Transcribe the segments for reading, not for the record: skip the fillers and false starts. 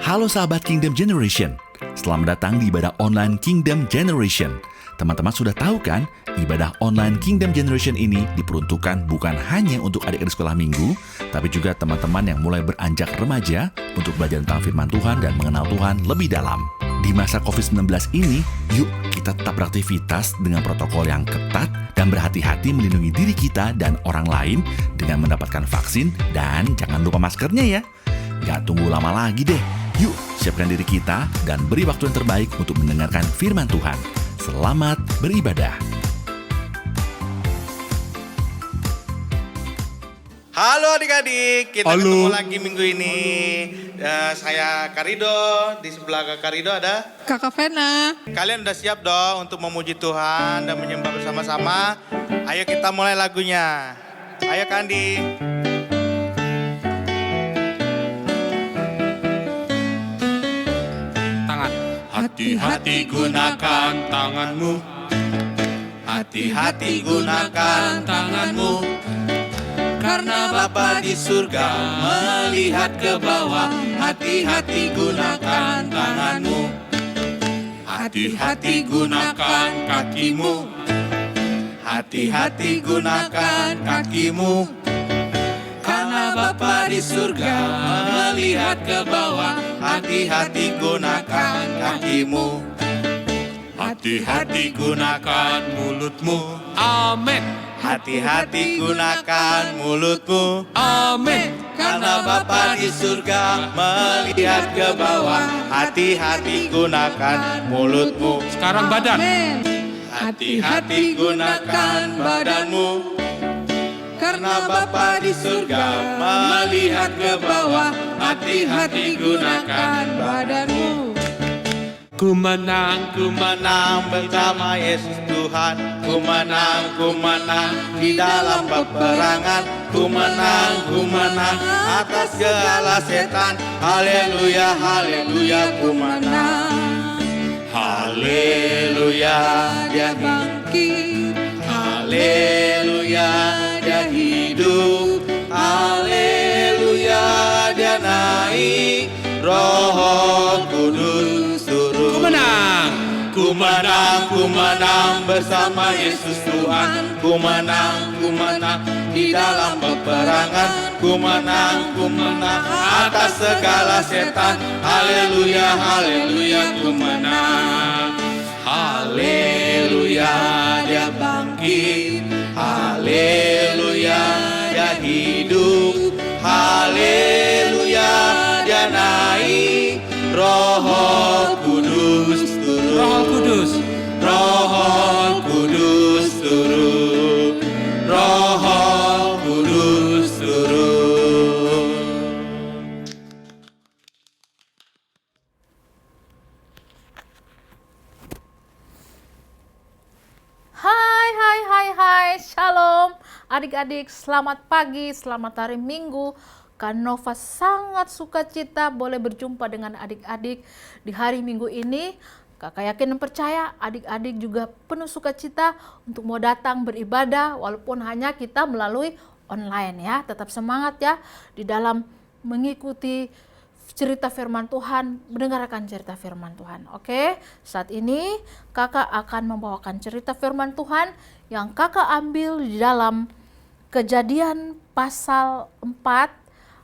Halo sahabat Kingdom Generation, selamat datang di ibadah online Kingdom Generation. Teman-teman sudah tahu kan, ibadah online Kingdom Generation ini diperuntukkan bukan hanya untuk adik-adik sekolah minggu, tapi juga teman-teman yang mulai beranjak remaja untuk belajar tentang firman Tuhan dan mengenal Tuhan lebih dalam. Di masa COVID-19 ini, yuk kita tetap beraktivitas dengan protokol yang ketat dan berhati-hati melindungi diri kita dan orang lain dengan mendapatkan vaksin dan jangan lupa maskernya ya. Gak tunggu lama lagi deh. Yuk, siapkan diri kita dan beri waktu yang terbaik untuk mendengarkan firman Tuhan. Selamat beribadah. Halo adik-adik, kita ketemu lagi minggu ini. Saya Karido, di sebelah Kak Karido ada Kakak Vena. Kalian udah siap dong untuk memuji Tuhan dan menyembah bersama-sama? Ayo kita mulai lagunya. Ayo Kandi. Hati-hati gunakan tanganmu, Hati-hati gunakan tanganmu, karena Bapa di surga melihat ke bawah. Hati-hati gunakan tanganmu, hati-hati gunakan kakimu, hati-hati gunakan kakimu, karena Bapa di surga melihat ke bawah. Hati-hati gunakan kakimu, hati-hati gunakan mulutmu, amin, hati-hati gunakan mulutmu, amin, karena Bapa di surga melihat ke bawah. Hati-hati gunakan mulutmu. sekarang badan, Hati-hati gunakan badanmu, karena Bapa di surga melihat ke bawah. Hati-hati gunakan badanmu. ku menang, Ku menang bersama Yesus Tuhan. Ku menang di dalam peperangan. Ku menang atas segala setan. Haleluya, haleluya, ku menang. Haleluya, dia bangkit. Haleluya, dia hidup. Haleluya, dia naik. Roh Kudus turun. ku menang, Ku menang bersama Yesus Tuhan. Ku menang di dalam peperangan. Ku menang atas segala setan. Haleluya, haleluya, ku menang. Haleluya, dia bangkit. Haleluya, dia hidup. Haleluya, dia naik. Roh Kudus turun. Roh Kudus, Roh Kudus turun. Roh Kudus turun. Hai, shalom adik-adik, selamat pagi, selamat hari Minggu. Kak Nova sangat sukacita boleh berjumpa dengan adik-adik di hari Minggu ini. Kakak yakin dan percaya adik-adik juga penuh sukacita untuk mau datang beribadah walaupun hanya kita melalui online ya. Tetap semangat ya di dalam mengikuti cerita firman Tuhan, mendengarkan cerita firman Tuhan. Oke, saat ini kakak akan membawakan cerita firman Tuhan yang kakak ambil di dalam Kejadian pasal 4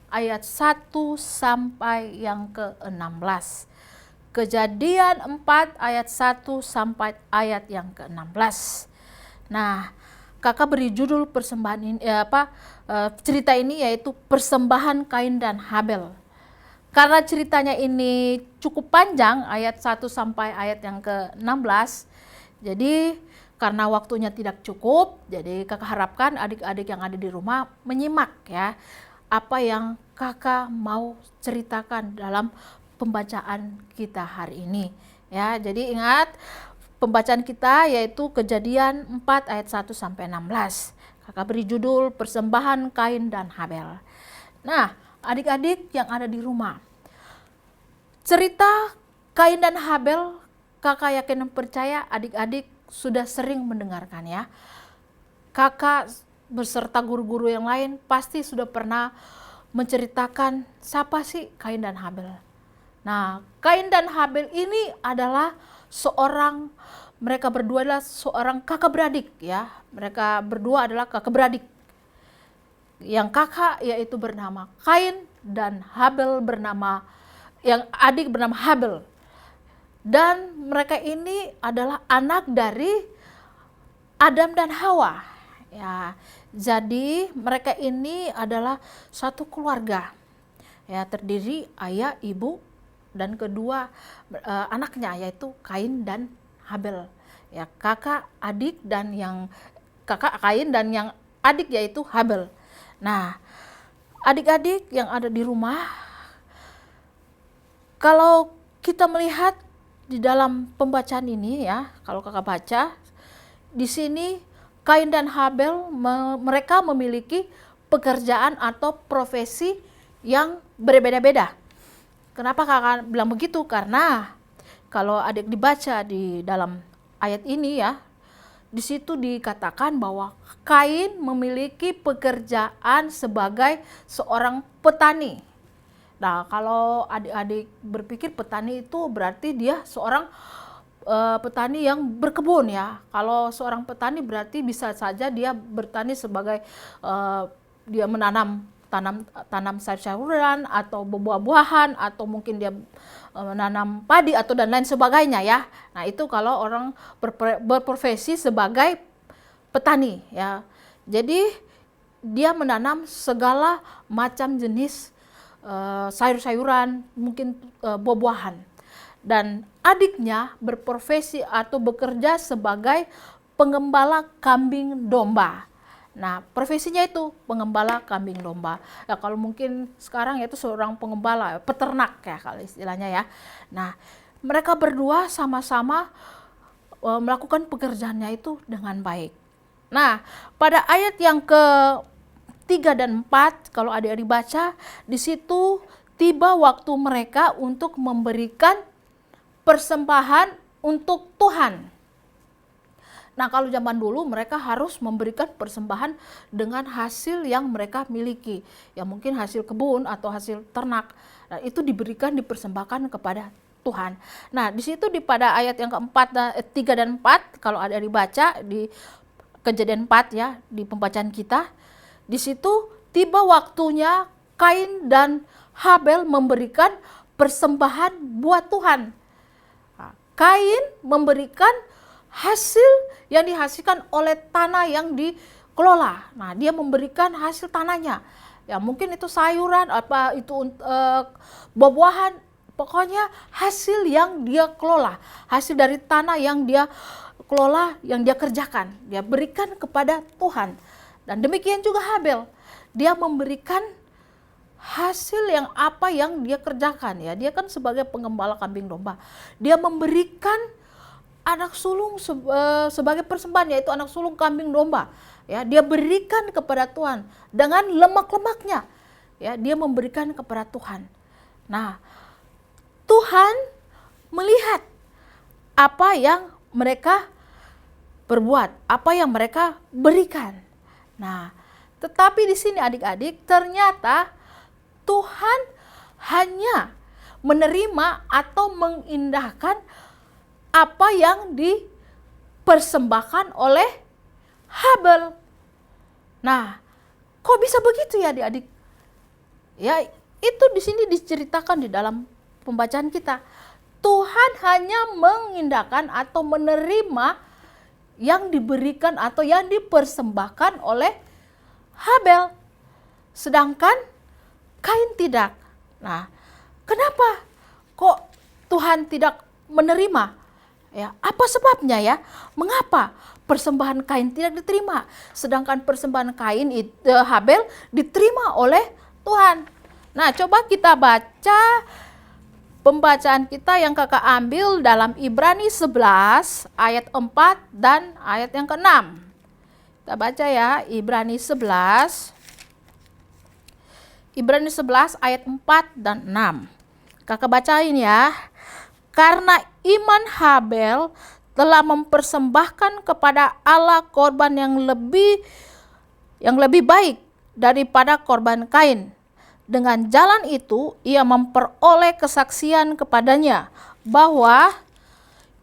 ayat 1 sampai yang ke-16. Kejadian 4 ayat 1 sampai ayat yang ke-16. Nah, kakak beri judul persembahan ini cerita ini yaitu persembahan Kain dan Habel. Karena ceritanya ini cukup panjang ayat 1 sampai ayat yang ke-16. Jadi karena waktunya tidak cukup, jadi kakak harapkan adik-adik yang ada di rumah menyimak ya apa yang kakak mau ceritakan dalam pembacaan kita hari ini. Ya, jadi ingat pembacaan kita yaitu Kejadian 4 ayat 1 sampai 16. Kakak beri judul persembahan Kain dan Habel. Nah, adik-adik yang ada di rumah, cerita Kain dan Habel kakak yakin dan percaya adik-adik sudah sering mendengarkan ya. Kakak beserta guru-guru yang lain pasti sudah pernah menceritakan siapa sih Kain dan Habel. Nah, Kain dan Habel ini adalah mereka berdua adalah seorang kakak beradik ya. Mereka berdua adalah kakak beradik. Yang kakak yaitu bernama Kain dan yang adik bernama Habel. Dan mereka ini adalah anak dari Adam dan Hawa. Ya, jadi mereka ini adalah satu keluarga. Ya, terdiri ayah, ibu, dan kedua anaknya yaitu Kain dan Habel. Ya, kakak Kain dan yang adik yaitu Habel. Nah, adik-adik yang ada di rumah, kalau kita melihat di dalam pembacaan ini ya, kalau kakak baca, di sini Kain dan Habel mereka memiliki pekerjaan atau profesi yang berbeda-beda. Kenapa kakak bilang begitu? Karena kalau adik dibaca di dalam ayat ini ya, di situ dikatakan bahwa Kain memiliki pekerjaan sebagai seorang petani. Nah, kalau adik-adik berpikir petani itu berarti dia seorang petani yang berkebun ya. Kalau seorang petani berarti bisa saja dia bertani sebagai dia tanam sayur-sayuran atau buah-buahan, atau mungkin dia menanam padi atau dan lain sebagainya ya. Nah, itu kalau orang berprofesi sebagai petani ya. Jadi dia menanam segala macam jenis sayur-sayuran, mungkin buah-buahan. Dan adiknya berprofesi atau bekerja sebagai pengembala kambing domba. Nah, profesinya itu pengembala kambing domba. Ya, kalau mungkin sekarang itu seorang pengembala, peternak ya kalau istilahnya ya. Nah, mereka berdua sama-sama melakukan pekerjaannya itu dengan baik. Nah, pada ayat yang ke-3 dan 4, kalau adik-adik baca, di situ tiba waktu mereka untuk memberikan persembahan untuk Tuhan. Nah, kalau zaman dulu mereka harus memberikan persembahan dengan hasil yang mereka miliki. Ya mungkin hasil kebun atau hasil ternak. Nah, itu dipersembahkan kepada Tuhan. Nah, di situ pada ayat yang ke-3 dan 4, kalau ada dibaca di Kejadian 4 ya, di pembacaan kita, di situ tiba waktunya Kain dan Habel memberikan persembahan buat Tuhan. Nah, Kain memberikan hasil yang dihasilkan oleh tanah yang dikelola. Nah, dia memberikan hasil tanahnya. Ya, mungkin itu sayuran, apa itu buah-buahan, pokoknya hasil yang dia kelola, hasil dari tanah yang dia kelola, yang dia kerjakan, dia berikan kepada Tuhan. Dan demikian juga Habel, dia memberikan hasil yang dia kerjakan ya. Dia kan sebagai pengembala kambing domba. Dia memberikan anak sulung sebagai persembahan, yaitu anak sulung kambing domba. Ya, dia berikan kepada Tuhan dengan lemak-lemaknya. Ya, dia memberikan kepada Tuhan. Nah, Tuhan melihat apa yang mereka berbuat, apa yang mereka berikan. Nah, tetapi di sini adik-adik, ternyata Tuhan hanya menerima atau mengindahkan apa yang dipersembahkan oleh Habel. Nah, kok bisa begitu ya adik-adik? Ya, itu di sini diceritakan di dalam pembacaan kita. Tuhan hanya mengindahkan atau menerima yang diberikan atau yang dipersembahkan oleh Habel, sedangkan Kain tidak. Nah, kenapa kok Tuhan tidak menerima? Ya, apa sebabnya ya? Mengapa persembahan Kain tidak diterima, sedangkan persembahan Habel diterima oleh Tuhan? Nah, coba kita baca pembacaan kita yang kakak ambil dalam Ibrani 11 ayat 4 dan ayat yang ke-6. Kita baca ya, Ibrani 11 ayat 4 dan 6. Kakak bacain ya. Karena iman Habel telah mempersembahkan kepada Allah korban yang lebih baik daripada korban Kain. Dengan jalan itu ia memperoleh kesaksian kepadanya bahwa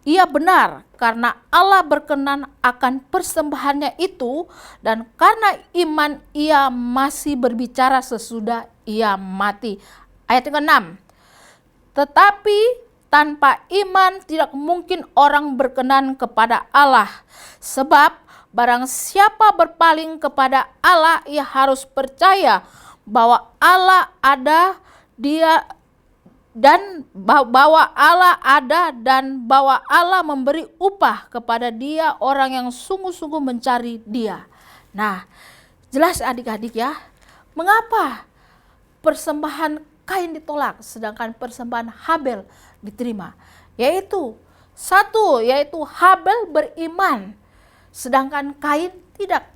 ia benar karena Allah berkenan akan persembahannya itu, dan karena iman ia masih berbicara sesudah ia mati. Ayat yang ke-6. Tetapi tanpa iman tidak mungkin orang berkenan kepada Allah. Sebab barang siapa berpaling kepada Allah, ia harus percaya bahwa Allah ada, bahwa Allah memberi upah kepada dia orang yang sungguh-sungguh mencari Dia. Nah, jelas adik-adik ya, mengapa persembahan Kain ditolak sedangkan persembahan Habel diterima? Yaitu Habel beriman sedangkan Kain tidak.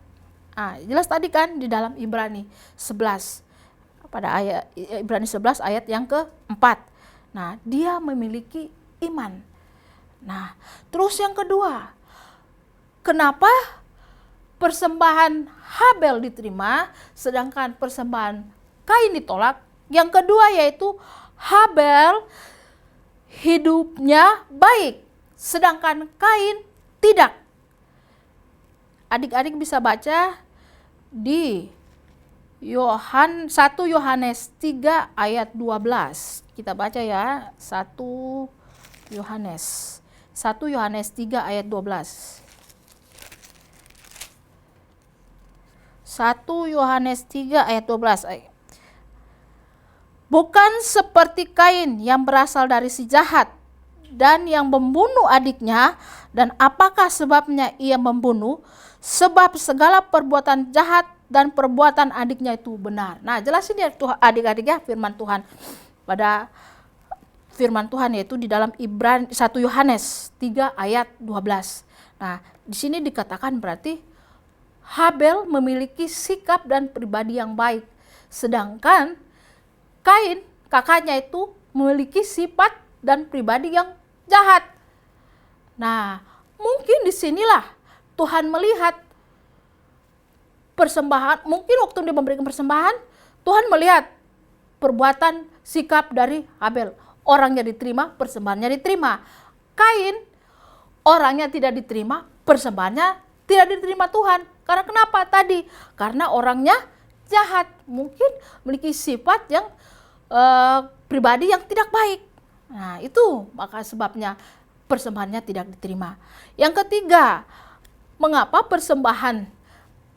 Jelas tadi kan di dalam Ibrani 11, pada ayat Ibrani 11 ayat yang ke-4. Nah, dia memiliki iman. Nah, terus yang kedua, kenapa persembahan Habel diterima sedangkan persembahan Kain ditolak? Yang kedua yaitu Habel hidupnya baik sedangkan Kain tidak. Adik-adik bisa baca di 1 Yohanes 3 ayat 12. Kita baca ya, 1 Yohanes 3 ayat 12. 1 Yohanes 3 ayat 12. Bukan seperti Kain yang berasal dari si jahat dan yang membunuh adiknya. Dan apakah sebabnya ia membunuh? Sebab segala perbuatan jahat dan perbuatan adiknya itu benar. Nah, jelasin ya adik-adik ya firman Tuhan. Pada firman Tuhan yaitu di dalam 1 Yohanes 3 ayat 12. Nah, di sini dikatakan berarti Habel memiliki sikap dan pribadi yang baik. Sedangkan Kain, kakaknya itu memiliki sifat dan pribadi yang jahat. Nah, mungkin disinilah Tuhan melihat persembahan, mungkin waktu dia memberikan persembahan, Tuhan melihat perbuatan sikap dari Habel. Orangnya diterima, persembahannya diterima. Kain, orangnya tidak diterima, persembahannya tidak diterima Tuhan. Karena kenapa tadi? Karena orangnya jahat, mungkin memiliki sifat yang pribadi yang tidak baik. Nah, itu maka sebabnya persembahannya tidak diterima. Yang ketiga, mengapa persembahan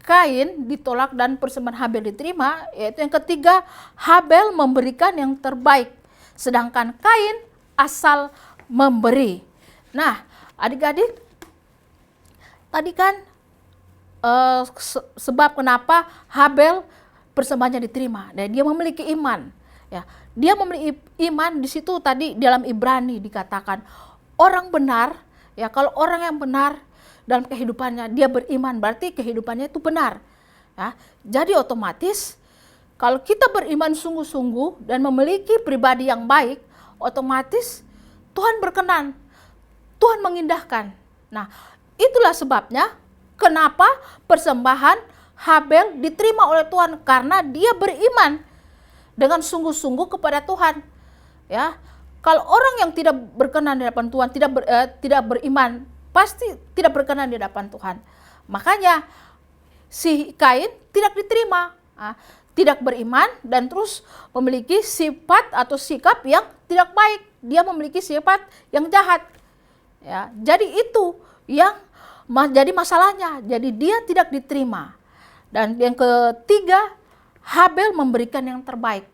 Kain ditolak dan persembahan Habel diterima? Yaitu yang ketiga, Habel memberikan yang terbaik, sedangkan Kain asal memberi. Nah, adik-adik, tadi kan sebab kenapa Habel persembahannya diterima, dan dia memiliki iman. Ya, dia memiliki iman. Di situ tadi dalam Ibrani dikatakan orang benar. Ya, kalau orang yang benar dalam kehidupannya dia beriman, berarti kehidupannya itu benar. Ya, jadi otomatis kalau kita beriman sungguh-sungguh dan memiliki pribadi yang baik, otomatis Tuhan berkenan, Tuhan mengindahkan. Nah, itulah sebabnya kenapa persembahan Habel diterima oleh Tuhan, karena dia beriman dengan sungguh-sungguh kepada Tuhan. Ya, kalau orang yang tidak berkenan di hadapan Tuhan, tidak beriman, pasti tidak berkenan di hadapan Tuhan. Makanya si Kain tidak diterima, tidak beriman dan terus memiliki sifat atau sikap yang tidak baik. Dia memiliki sifat yang jahat. Ya, jadi itu yang jadi masalahnya. Jadi dia tidak diterima. Dan yang ketiga, Habel memberikan yang terbaik.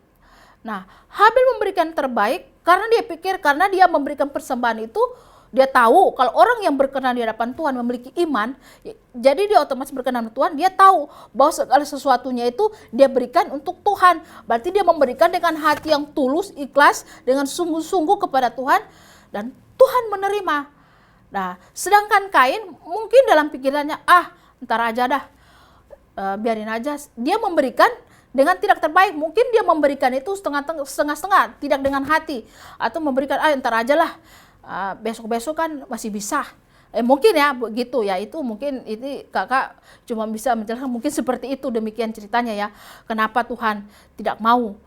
Nah, Habel memberikan yang terbaik karena dia pikir, karena dia memberikan persembahan itu, dia tahu kalau orang yang berkenan di hadapan Tuhan memiliki iman, jadi dia otomatis berkenan dengan Tuhan. Dia tahu bahwa segala sesuatunya itu dia berikan untuk Tuhan. Berarti dia memberikan dengan hati yang tulus, ikhlas, dengan sungguh-sungguh kepada Tuhan, dan Tuhan menerima. Nah, sedangkan Kain mungkin dalam pikirannya, ntar aja dah, biarin aja. Dia memberikan dengan tidak terbaik. Mungkin dia memberikan itu setengah-setengah, tidak dengan hati, atau memberikan ntar aja lah, besok-besok kan masih bisa. Mungkin ya begitu ya. Itu mungkin ini kakak cuma bisa menjelaskan mungkin seperti itu, demikian ceritanya ya. Kenapa Tuhan tidak mau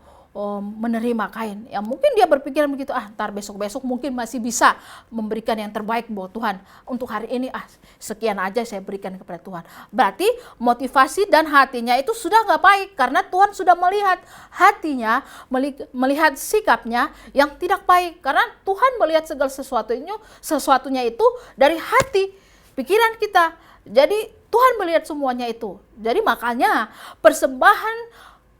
menerima Kain. Ya mungkin dia berpikiran begitu, ntar besok-besok mungkin masih bisa memberikan yang terbaik buat Tuhan. Untuk hari ini sekian aja saya berikan kepada Tuhan. Berarti motivasi dan hatinya itu sudah nggak baik, karena Tuhan sudah melihat hatinya, melihat sikapnya yang tidak baik. Karena Tuhan melihat segala sesuatunya itu dari hati, pikiran kita. Jadi Tuhan melihat semuanya itu. Jadi makanya persembahan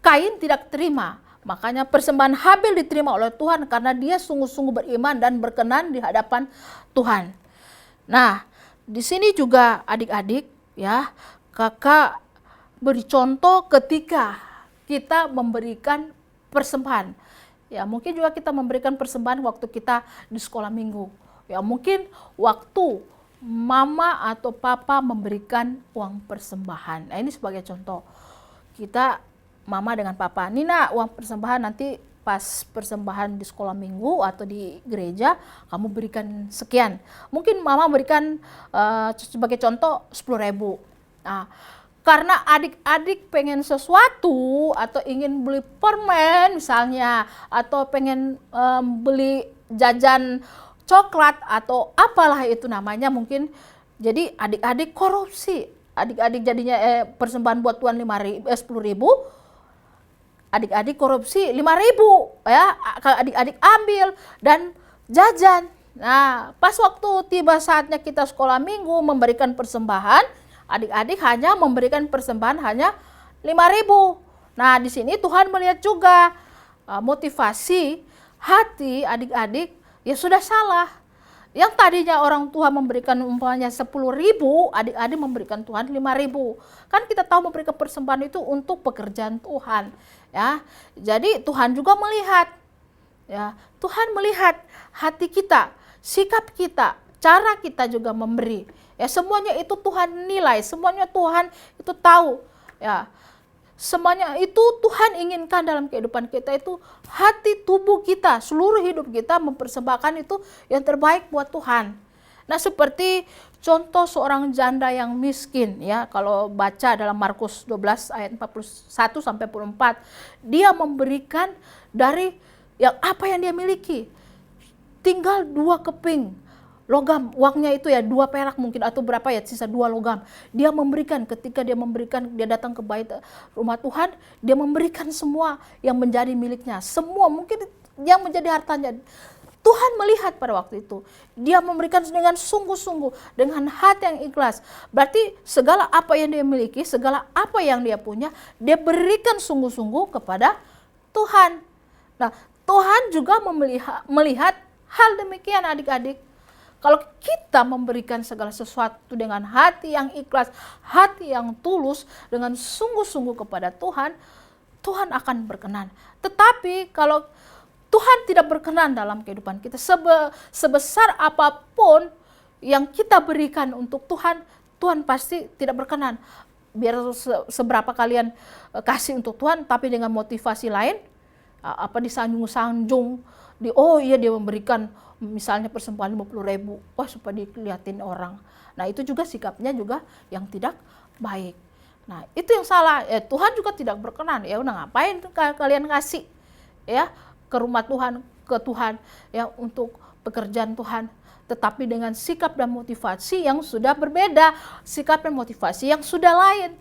Kain tidak terima. Makanya persembahan Habil diterima oleh Tuhan karena dia sungguh-sungguh beriman dan berkenan di hadapan Tuhan. Nah, di sini juga adik-adik ya, kakak beri contoh ketika kita memberikan persembahan. Ya, mungkin juga kita memberikan persembahan waktu kita di sekolah minggu. Ya, mungkin waktu mama atau papa memberikan uang persembahan. Nah, ini sebagai contoh. Mama dengan papa, Nina, uang persembahan nanti pas persembahan di sekolah minggu atau di gereja, kamu berikan sekian. Mungkin mama berikan sebagai contoh 10.000. Nah, karena adik-adik pengen sesuatu atau ingin beli permen misalnya, atau pengen beli jajan coklat atau apalah itu namanya, mungkin jadi adik-adik korupsi. Adik-adik jadinya persembahan buat Tuhan 10.000, adik-adik korupsi 5.000 ya, adik-adik ambil dan jajan. Nah, pas waktu tiba saatnya kita sekolah minggu memberikan persembahan, adik-adik hanya memberikan persembahan hanya 5.000. Nah, di sini Tuhan melihat juga motivasi hati adik-adik ya sudah salah. Yang tadinya orang tua memberikan umpamanya 10.000, adik-adik memberikan Tuhan 5.000. Kan kita tahu memberikan persembahan itu untuk pekerjaan Tuhan, ya. Jadi Tuhan juga melihat, ya. Tuhan melihat hati kita, sikap kita, cara kita juga memberi. Ya, semuanya itu Tuhan nilai, semuanya Tuhan itu tahu, ya. Semuanya itu Tuhan inginkan dalam kehidupan kita itu hati tubuh kita, seluruh hidup kita mempersembahkan itu yang terbaik buat Tuhan. Nah, seperti contoh seorang janda yang miskin ya, kalau baca dalam Markus 12 ayat 41 sampai 44, dia memberikan dari yang apa yang dia miliki. Tinggal 2 keping logam, uangnya itu ya 2 perak mungkin atau berapa ya, sisa 2 logam. Dia memberikan, ketika dia memberikan, dia datang ke bait rumah Tuhan, dia memberikan semua yang menjadi miliknya. Semua mungkin yang menjadi hartanya. Tuhan melihat pada waktu itu. Dia memberikan dengan sungguh-sungguh, dengan hati yang ikhlas. Berarti segala apa yang dia miliki, segala apa yang dia punya, dia berikan sungguh-sungguh kepada Tuhan. Nah, Tuhan juga melihat hal demikian adik-adik. Kalau kita memberikan segala sesuatu dengan hati yang ikhlas, hati yang tulus, dengan sungguh-sungguh kepada Tuhan, Tuhan akan berkenan. Tetapi kalau Tuhan tidak berkenan dalam kehidupan kita, sebesar apapun yang kita berikan untuk Tuhan, Tuhan pasti tidak berkenan. Biar seberapa kalian kasih untuk Tuhan, tapi dengan motivasi lain, disanjung-sanjung, dia memberikan misalnya persembahan 50.000, supaya dilihatin orang. Nah, itu juga sikapnya juga yang tidak baik. Nah, itu yang salah. Tuhan juga tidak berkenan. Ya udah, ngapain kalian ngasih ya ke rumah Tuhan, ke Tuhan ya untuk pekerjaan Tuhan, tetapi dengan sikap dan motivasi yang sudah berbeda, sikap dan motivasi yang sudah lain.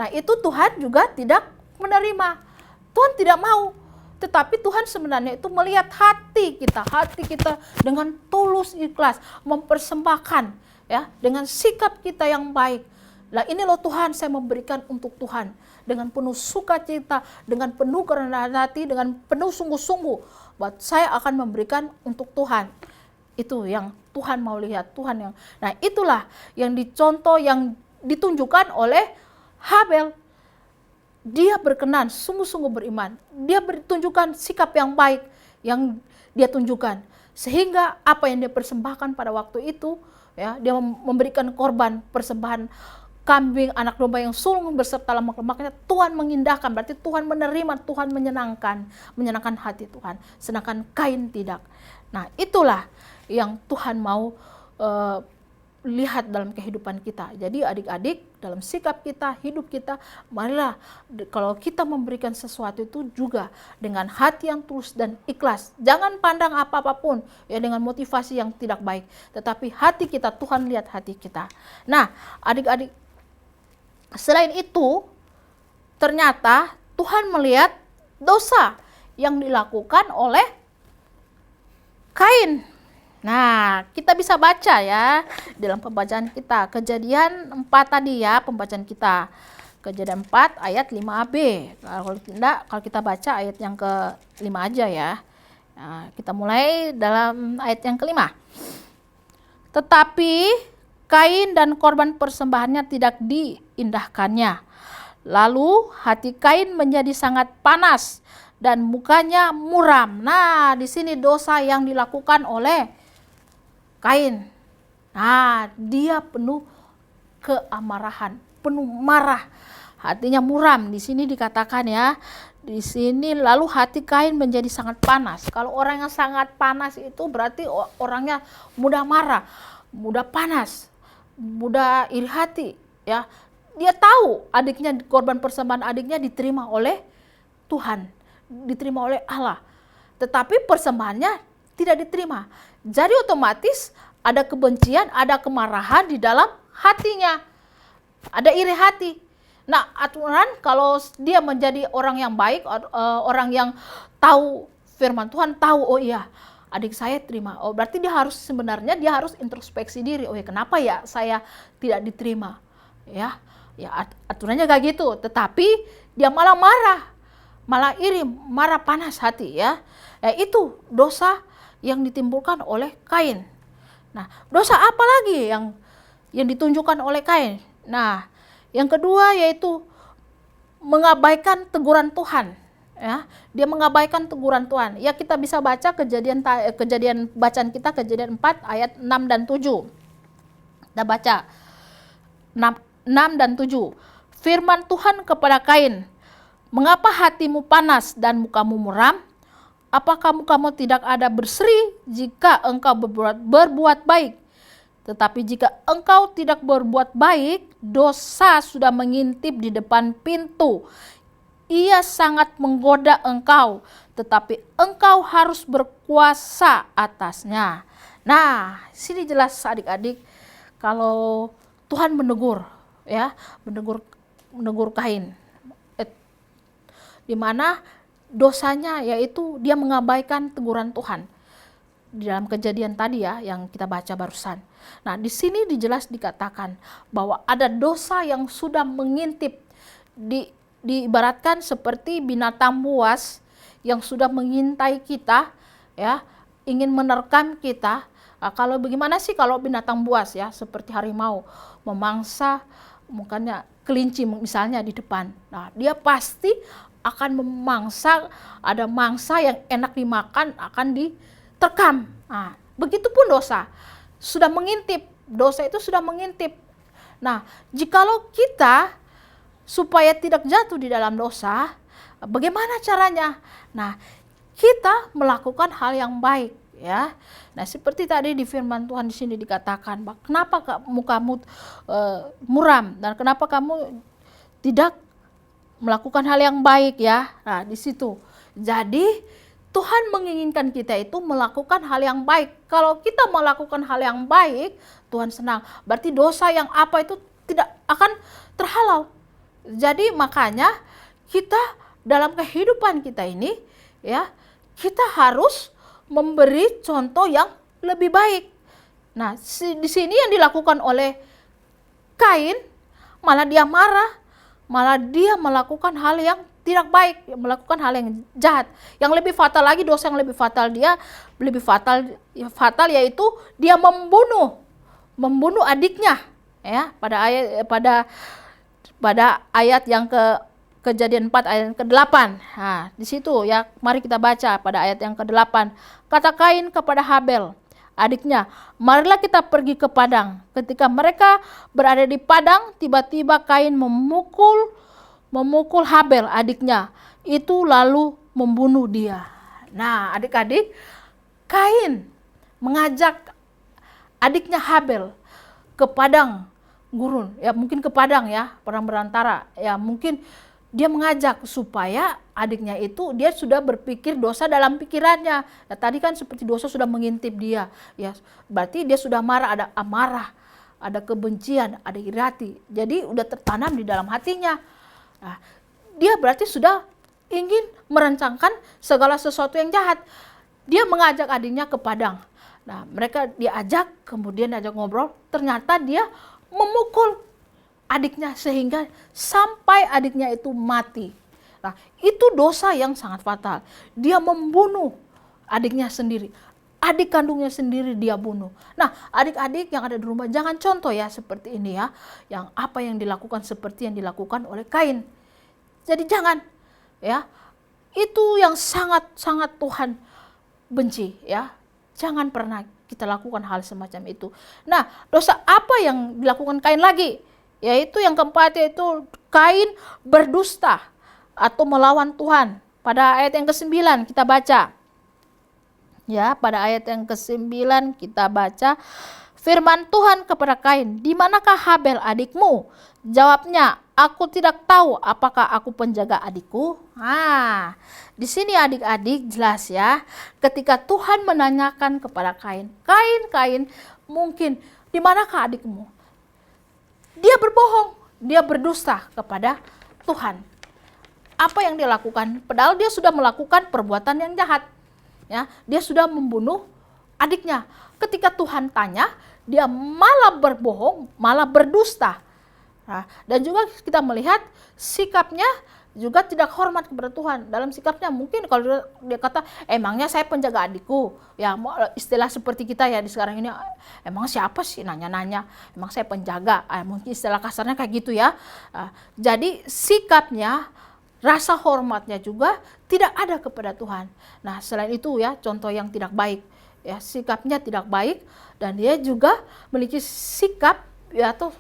Nah, itu Tuhan juga tidak menerima. Tuhan tidak mau. Tetapi Tuhan sebenarnya itu melihat hati kita dengan tulus ikhlas, mempersembahkan ya dengan sikap kita yang baik. Lah, ini loh Tuhan, saya memberikan untuk Tuhan dengan penuh sukacita, dengan penuh kerendahan hati, dengan penuh sungguh-sungguh. Buat saya akan memberikan untuk Tuhan. Itu yang Tuhan mau lihat, Tuhan yang. Nah, itulah yang dicontoh, yang ditunjukkan oleh Habil. Dia berkenan, sungguh-sungguh beriman. Dia tunjukkan sikap yang baik yang dia tunjukkan. Sehingga apa yang dia persembahkan pada waktu itu, ya, dia memberikan korban persembahan kambing, anak domba yang sulung berserta lemak-lemaknya, Tuhan mengindahkan. Berarti Tuhan menerima, Tuhan menyenangkan hati Tuhan. Sedangkan Kain tidak. Nah, itulah yang Tuhan mau lihat dalam kehidupan kita. Jadi adik-adik, dalam sikap kita, hidup kita, marilah kalau kita memberikan sesuatu itu juga dengan hati yang tulus dan ikhlas. Jangan pandang apa-apapun ya dengan motivasi yang tidak baik, tetapi hati kita, Tuhan lihat hati kita. Nah, adik-adik, selain itu ternyata Tuhan melihat dosa yang dilakukan oleh Kain. Nah, kita bisa baca ya dalam pembacaan kita. Kejadian 4 tadi ya pembacaan kita. Kejadian 4 ayat 5b. Kalau tidak, kalau kita baca ayat yang ke-5 aja ya. Nah, kita mulai dalam ayat yang ke-5. Tetapi Kain dan korban persembahannya tidak diindahkannya. Lalu hati Kain menjadi sangat panas dan mukanya muram. Nah, di sini dosa yang dilakukan oleh Kain. Nah, dia penuh keamarahan, penuh marah. Hatinya muram. Di sini dikatakan ya. Di sini lalu hati Kain menjadi sangat panas. Kalau orang yang sangat panas itu berarti orangnya mudah marah, mudah panas, mudah iri hati, ya. Dia tahu adiknya, korban persembahan adiknya diterima oleh Tuhan, diterima oleh Allah. Tetapi persembahannya tidak diterima. Jadi otomatis ada kebencian, ada kemarahan di dalam hatinya. Ada iri hati. Nah, aturan kalau dia menjadi orang yang baik, orang yang tahu firman Tuhan, tahu oh iya, adik saya terima. Oh, berarti dia harus sebenarnya dia harus introspeksi diri. Oh ya, kenapa ya saya tidak diterima? Ya, aturannya kayak gitu. Tetapi dia malah marah, malah iri, marah panas hati ya. Itu dosa yang ditimbulkan oleh Kain. Nah, dosa apa lagi yang ditunjukkan oleh Kain? Nah, yang kedua yaitu mengabaikan teguran Tuhan. Ya, dia mengabaikan teguran Tuhan. Ya, kita bisa baca kejadian bacaan kita kejadian 4 ayat 6 dan 7. Kita baca 6 dan 7. Firman Tuhan kepada Kain, "Mengapa hatimu panas dan mukamu muram? Apakah mukamu tidak ada berseri jika engkau berbuat baik? Tetapi jika engkau tidak berbuat baik, dosa sudah mengintip di depan pintu. Ia sangat menggoda engkau, tetapi engkau harus berkuasa atasnya." Nah, sini jelas adik-adik kalau Tuhan menegur ya, menegur Kain. Di mana dosanya yaitu dia mengabaikan teguran Tuhan. Di dalam kejadian tadi ya yang kita baca barusan. Nah, di sini dijelas dikatakan bahwa ada dosa yang sudah mengintip, diibaratkan seperti binatang buas yang sudah mengintai kita ya, ingin menerkam kita. Nah, kalau bagaimana sih kalau binatang buas ya seperti harimau memangsa mukanya kelinci misalnya di depan. Nah, dia pasti akan memangsa, ada mangsa yang enak dimakan akan diterkam. Nah, begitupun dosa sudah mengintip, dosa itu sudah mengintip. Nah, jikalau kita supaya tidak jatuh di dalam dosa, bagaimana caranya? Nah, kita melakukan hal yang baik ya. Nah, seperti tadi di firman Tuhan di sini dikatakan, kenapa mukamu muram dan kenapa kamu tidak melakukan hal yang baik ya. Nah, di situ. Jadi Tuhan menginginkan kita itu melakukan hal yang baik. Kalau kita melakukan hal yang baik, Tuhan senang. Berarti dosa yang apa itu tidak akan terhalau. Jadi makanya kita dalam kehidupan kita ini ya, kita harus memberi contoh yang lebih baik. Nah, di sini yang dilakukan oleh Kain malah dia marah, malah dia melakukan hal yang tidak baik, melakukan hal yang jahat. Yang lebih fatal lagi, dosa yang lebih fatal fatal yaitu dia membunuh adiknya ya, pada ayat yang Kejadian 4 ayat yang ke-8. Nah, di situ ya, mari kita baca pada ayat yang ke-8. Kata Kain kepada Habel, adiknya, "Marilah kita pergi ke padang." Ketika mereka berada di padang, tiba-tiba Kain memukul Habel adiknya. Itu lalu membunuh dia. Nah, adik-adik, Kain mengajak adiknya Habel ke padang gurun, ya mungkin ke padang ya, perang berantara, ya mungkin dia mengajak supaya adiknya itu dia sudah berpikir dosa dalam pikirannya. Ya, tadi kan seperti dosa sudah mengintip dia, ya berarti dia sudah marah, ada amarah, ada kebencian, ada iri hati. Jadi udah tertanam di dalam hatinya. Nah, dia berarti sudah ingin merancangkan segala sesuatu yang jahat. Dia mengajak adiknya ke padang. Nah, mereka diajak, kemudian diajak ngobrol, ternyata dia memukul adiknya sehingga sampai adiknya itu mati. Nah, itu dosa yang sangat fatal. Dia membunuh adiknya sendiri. Adik kandungnya sendiri dia bunuh. Nah, adik-adik yang ada di rumah jangan contoh ya seperti ini ya. Yang apa yang dilakukan seperti yang dilakukan oleh Kain. Jadi jangan ya. Itu yang sangat-sangat Tuhan benci ya. Jangan pernah kita lakukan hal semacam itu. Nah, dosa apa yang dilakukan Kain lagi? Yaitu yang keempat, yaitu Kain berdusta atau melawan Tuhan. Pada ayat yang ke-9 kita baca. Ya, pada ayat yang ke-9 kita baca firman Tuhan kepada Kain, "Di manakah Habel adikmu?" Jawabnya, "Aku tidak tahu apakah aku penjaga adikku." Nah, di sini adik-adik jelas ya, ketika Tuhan menanyakan kepada Kain, Kain, mungkin di manakah adikmu? Dia berbohong, dia berdusta kepada Tuhan. Apa yang dia lakukan? Padahal dia sudah melakukan perbuatan yang jahat. Ya, dia sudah membunuh adiknya. Ketika Tuhan tanya, dia malah berbohong, malah berdusta. Nah, dan juga kita melihat sikapnya juga tidak hormat kepada Tuhan. Dalam sikapnya mungkin kalau dia kata, emangnya saya penjaga adikku. Ya, istilah seperti kita ya di sekarang ini, emang siapa sih nanya-nanya, emang saya penjaga. Mungkin istilah kasarnya kayak gitu ya. Jadi sikapnya, rasa hormatnya juga tidak ada kepada Tuhan. Nah, selain itu ya, contoh yang tidak baik. Ya, sikapnya tidak baik dan dia juga memiliki sikap ya tuh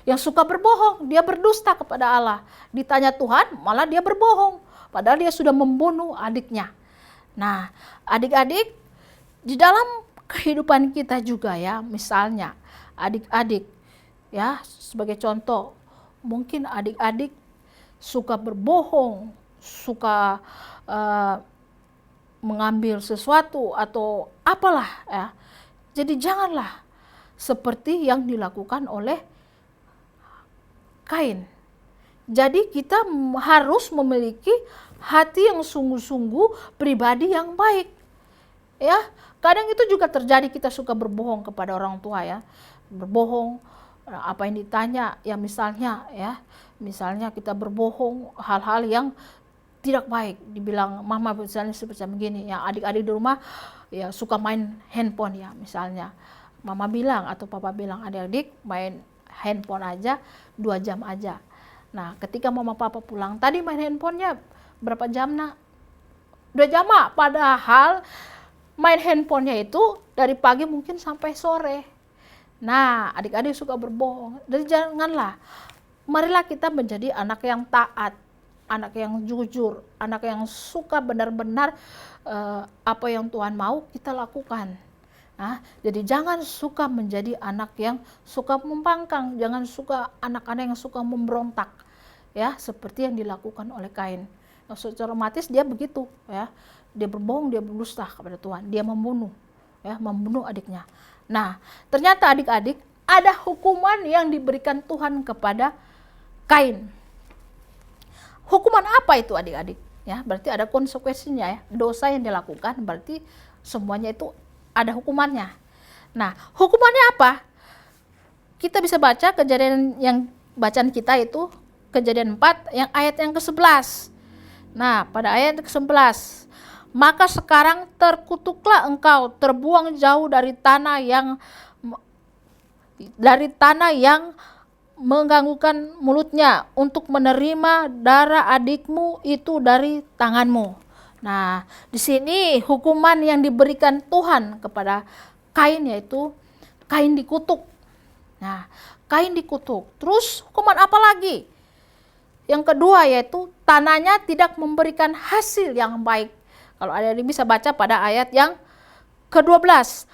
yang suka berbohong, dia berdusta kepada Allah. Ditanya Tuhan, malah dia berbohong. Padahal dia sudah membunuh adiknya. Nah, adik-adik, di dalam kehidupan kita juga ya, misalnya adik-adik, ya sebagai contoh, mungkin adik-adik suka berbohong, suka mengambil sesuatu atau apalah ya. Jadi janganlah seperti yang dilakukan oleh Kain. Jadi kita harus memiliki hati yang sungguh-sungguh, pribadi yang baik. Ya, kadang itu juga terjadi, kita suka berbohong kepada orang tua ya. Berbohong apa yang ditanya ya, misalnya kita berbohong hal-hal yang tidak baik, dibilang mama misalnya seperti begini ya, adik-adik di rumah ya suka main handphone ya, misalnya mama bilang atau papa bilang, adik-adik main handphone aja 2 jam aja. Nah, ketika mama papa pulang, tadi main handphonenya berapa jam nak? 2 jam mak, padahal main handphonenya itu dari pagi mungkin sampai sore. Nah, adik-adik suka berbohong. Jadi janganlah, marilah kita menjadi anak yang taat, anak yang jujur, anak yang suka benar-benar apa yang Tuhan mau kita lakukan. Nah, jadi jangan suka menjadi anak yang suka membangkang, jangan suka anak-anak yang suka memberontak, ya seperti yang dilakukan oleh Kain. Nah, secara otomatis dia begitu, ya dia berbohong, dia berdusta kepada Tuhan, dia membunuh adiknya. Nah, ternyata adik-adik ada hukuman yang diberikan Tuhan kepada Kain. Hukuman apa itu adik-adik? Ya, berarti ada konsekuensinya ya. Dosa yang dilakukan berarti semuanya itu ada hukumannya. Nah, hukumannya apa? Kita bisa baca Kejadian yang bacaan kita itu Kejadian 4 yang ayat yang ke-11. Nah, pada ayat ke-11, "Maka sekarang terkutuklah engkau, terbuang jauh dari tanah yang mengganggukan mulutnya untuk menerima darah adikmu itu dari tanganmu." Nah, di sini hukuman yang diberikan Tuhan kepada Kain yaitu Kain dikutuk. Nah, Kain dikutuk. Terus hukuman apa lagi? Yang kedua yaitu tanahnya tidak memberikan hasil yang baik. Kalau ada yang bisa baca pada ayat yang ke-12.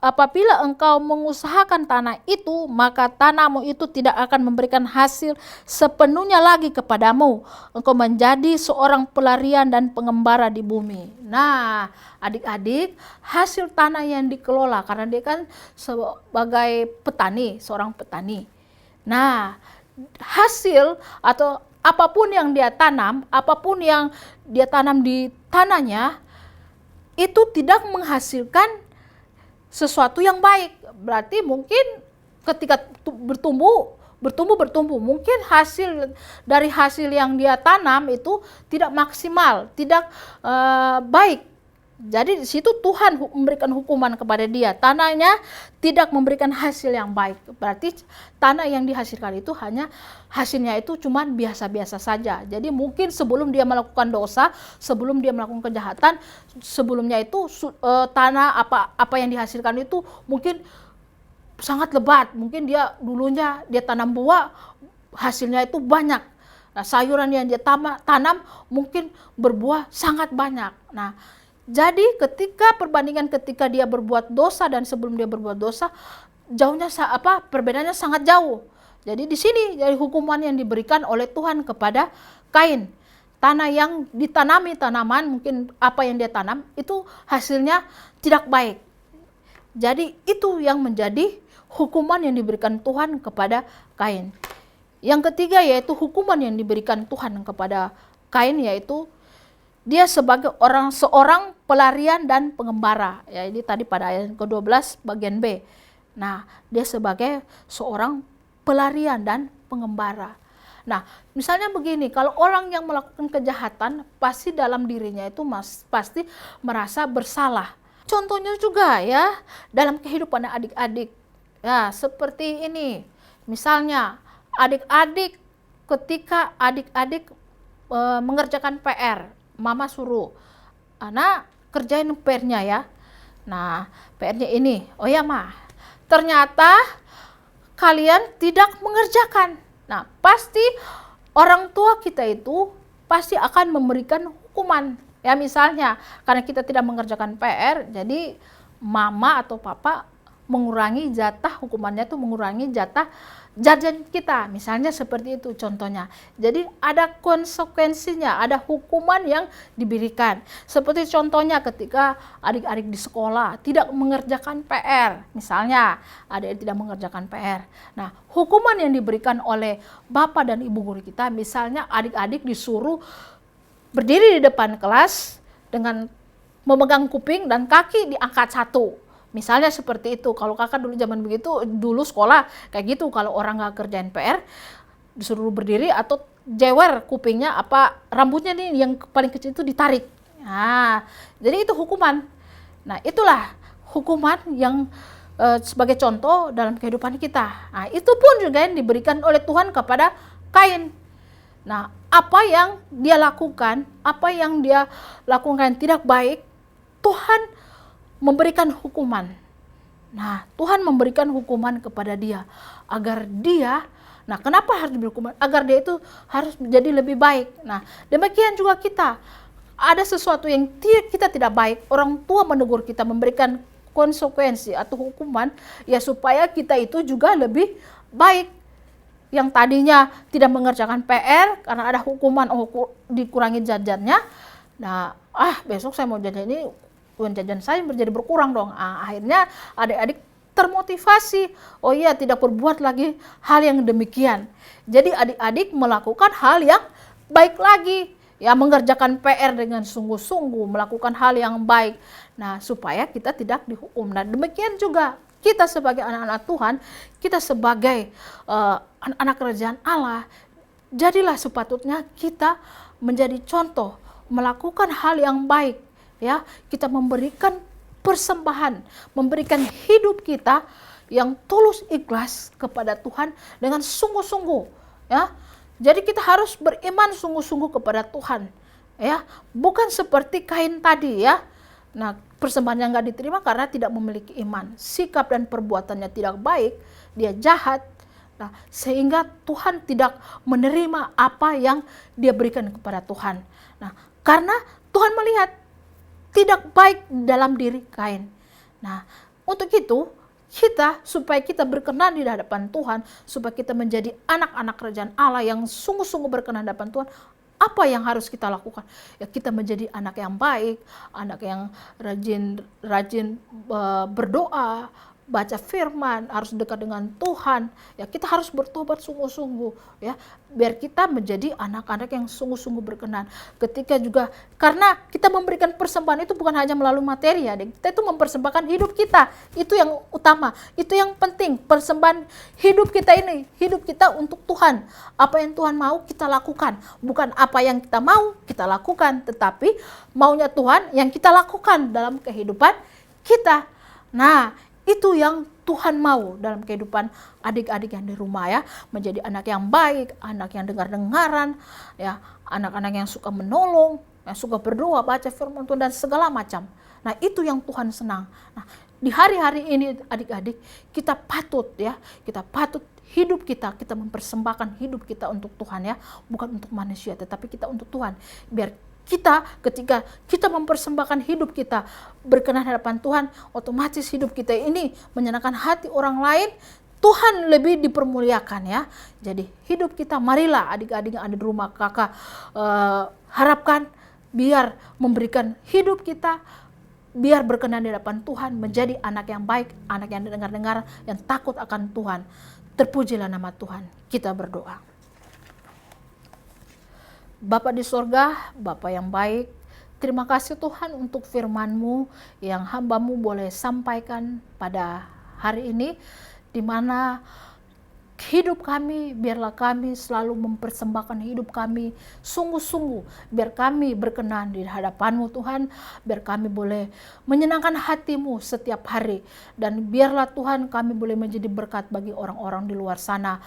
apabila engkau mengusahakan tanah itu, maka tanahmu itu tidak akan memberikan hasil sepenuhnya lagi kepadamu. Engkau menjadi seorang pelarian dan pengembara di bumi. Nah, adik-adik, hasil tanah yang dikelola, karena dia kan sebagai petani, seorang petani. Nah, hasil atau apapun yang dia tanam, apapun yang dia tanam di tanahnya, itu tidak menghasilkan sesuatu yang baik. Berarti mungkin ketika bertumbuh, mungkin hasil dari hasil yang dia tanam itu tidak maksimal, tidak baik. Jadi di situ Tuhan memberikan hukuman kepada dia. Tanahnya tidak memberikan hasil yang baik. Berarti tanah yang dihasilkan itu hasilnya itu cuma biasa-biasa saja. Jadi mungkin sebelum dia melakukan dosa, sebelum dia melakukan kejahatan, sebelumnya itu tanah apa yang dihasilkan itu mungkin sangat lebat. Mungkin dia dulunya dia tanam buah, hasilnya itu banyak. Nah, sayuran yang dia tanam mungkin berbuah sangat banyak. Nah, jadi perbandingan ketika dia berbuat dosa dan sebelum dia berbuat dosa, perbedaannya sangat jauh. Jadi di sini dari hukuman yang diberikan oleh Tuhan kepada Kain. Tanah yang ditanami tanaman, mungkin apa yang dia tanam itu hasilnya tidak baik. Jadi itu yang menjadi hukuman yang diberikan Tuhan kepada Kain. Yang ketiga yaitu hukuman yang diberikan Tuhan kepada Kain, yaitu dia sebagai seorang pelarian dan pengembara. Ya, ini tadi pada ayat ke-12 bagian B. Nah, dia sebagai seorang pelarian dan pengembara. Nah, misalnya begini, kalau orang yang melakukan kejahatan, pasti dalam dirinya itu pasti merasa bersalah. Contohnya juga ya, dalam kehidupan adik-adik. Ya, seperti ini. Misalnya, adik-adik ketika adik-adik mengerjakan PR, mama suruh, anak kerjain PR-nya ya. Nah, PR-nya ini, oh ya ma, ternyata kalian tidak mengerjakan. Nah, pasti orang tua kita itu pasti akan memberikan hukuman. Ya misalnya, karena kita tidak mengerjakan PR, jadi mama atau papa mengurangi jatah, hukumannya itu mengurangi jatah jajan kita, misalnya seperti itu contohnya. Jadi ada konsekuensinya, ada hukuman yang diberikan. Seperti contohnya ketika adik-adik di sekolah tidak mengerjakan PR, misalnya adik-adik tidak mengerjakan PR. Nah, hukuman yang diberikan oleh bapak dan ibu guru kita, misalnya adik-adik disuruh berdiri di depan kelas dengan memegang kuping dan kaki diangkat satu. Misalnya seperti itu. Kalau kakak dulu zaman begitu, dulu sekolah kayak gitu. Kalau orang nggak kerjain PR, disuruh berdiri atau jewer kupingnya, rambutnya nih yang paling kecil itu ditarik. Nah, jadi itu hukuman. Nah, itulah hukuman yang sebagai contoh dalam kehidupan kita. Nah, itu pun juga yang diberikan oleh Tuhan kepada Kain. Nah, apa yang dia lakukan tidak baik, Tuhan memberikan hukuman. Nah, Tuhan memberikan hukuman kepada dia agar dia, nah kenapa harus diberi hukuman? Agar dia itu harus menjadi lebih baik. Nah, demikian juga kita. Ada sesuatu yang kita tidak baik, orang tua menegur kita, memberikan konsekuensi atau hukuman ya supaya kita itu juga lebih baik. Yang tadinya tidak mengerjakan PR karena ada hukuman, dikurangi jajannya. Nah, besok saya mau jajan ini, uang jajan saya menjadi berkurang dong. Akhirnya adik-adik termotivasi, oh iya tidak berbuat lagi hal yang demikian. Jadi adik-adik melakukan hal yang baik lagi, ya mengerjakan PR dengan sungguh-sungguh, melakukan hal yang baik. Nah, supaya kita tidak dihukum. Nah, demikian juga kita sebagai anak-anak Tuhan, kita sebagai anak-anak kerajaan Allah, jadilah sepatutnya kita menjadi contoh, melakukan hal yang baik. Ya, kita memberikan persembahan, memberikan hidup kita yang tulus ikhlas kepada Tuhan dengan sungguh-sungguh, ya. Jadi kita harus beriman sungguh-sungguh kepada Tuhan, ya. Bukan seperti Kain tadi, ya. Nah, persembahan yang nggak diterima karena tidak memiliki iman, sikap dan perbuatannya tidak baik, dia jahat. Nah, sehingga Tuhan tidak menerima apa yang dia berikan kepada Tuhan. Nah, karena Tuhan melihat tidak baik dalam diri Kain. Nah, untuk itu, supaya kita berkenan di hadapan Tuhan, supaya kita menjadi anak-anak kerajaan Allah yang sungguh-sungguh berkenan di hadapan Tuhan, apa yang harus kita lakukan? Ya, kita menjadi anak yang baik, anak yang rajin berdoa, baca firman, harus dekat dengan Tuhan. Ya, kita harus bertobat sungguh-sungguh, ya, biar kita menjadi anak-anak yang sungguh-sungguh berkenan. Ketika juga, karena kita memberikan persembahan itu bukan hanya melalui materi, ya, kita itu mempersembahkan hidup kita. Itu yang utama, itu yang penting. Persembahan hidup kita ini, hidup kita untuk Tuhan. Apa yang Tuhan mau kita lakukan, bukan apa yang kita mau kita lakukan, tetapi maunya Tuhan yang kita lakukan dalam kehidupan kita. Nah, itu yang Tuhan mau dalam kehidupan adik-adik yang di rumah, ya, menjadi anak yang baik, anak yang dengar-dengaran, ya, anak-anak yang suka menolong, yang suka berdoa, baca firman Tuhan dan segala macam. Nah, itu yang Tuhan senang. Nah, di hari-hari ini adik-adik, kita patut hidup kita mempersembahkan hidup kita untuk Tuhan, ya, bukan untuk manusia, tetapi kita untuk Tuhan. Biar ketika kita mempersembahkan hidup kita berkenan hadapan Tuhan, otomatis hidup kita ini menyenangkan hati orang lain, Tuhan lebih dipermuliakan, ya. Jadi hidup kita, marilah adik-adik yang ada di rumah, kakak harapkan biar memberikan hidup kita biar berkenan di hadapan Tuhan, menjadi anak yang baik, anak yang dengar-dengar, yang takut akan Tuhan. Terpujilah nama Tuhan. Kita berdoa. Bapa di sorga, Bapa yang baik, terima kasih Tuhan untuk firman-Mu yang hamba-Mu boleh sampaikan pada hari ini, di mana hidup kami, biarlah kami selalu mempersembahkan hidup kami sungguh-sungguh, biar kami berkenan di hadapan-Mu Tuhan, biar kami boleh menyenangkan hati-Mu setiap hari, dan biarlah Tuhan kami boleh menjadi berkat bagi orang-orang di luar sana.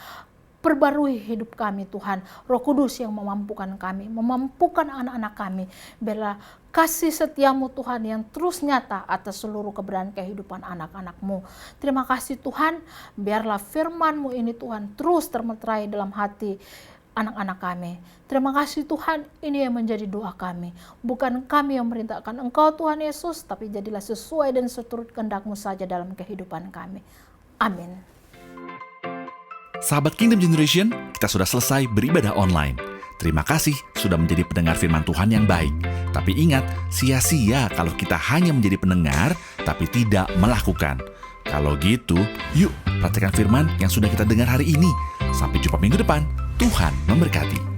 Perbarui hidup kami Tuhan, Roh Kudus yang memampukan kami, memampukan anak-anak kami. Biarlah kasih setia-Mu Tuhan yang terus nyata atas seluruh keberadaan kehidupan anak-anak-Mu. Terima kasih Tuhan, biarlah firman-Mu ini Tuhan terus termeterai dalam hati anak-anak kami. Terima kasih Tuhan, ini yang menjadi doa kami. Bukan kami yang merintahkan Engkau Tuhan Yesus, tapi jadilah sesuai dan seturut kehendak-Mu saja dalam kehidupan kami. Amin. Sahabat Kingdom Generation, kita sudah selesai beribadah online. Terima kasih sudah menjadi pendengar firman Tuhan yang baik. Tapi ingat, sia-sia kalau kita hanya menjadi pendengar, tapi tidak melakukan. Kalau gitu, yuk praktekkan firman yang sudah kita dengar hari ini. Sampai jumpa minggu depan. Tuhan memberkati.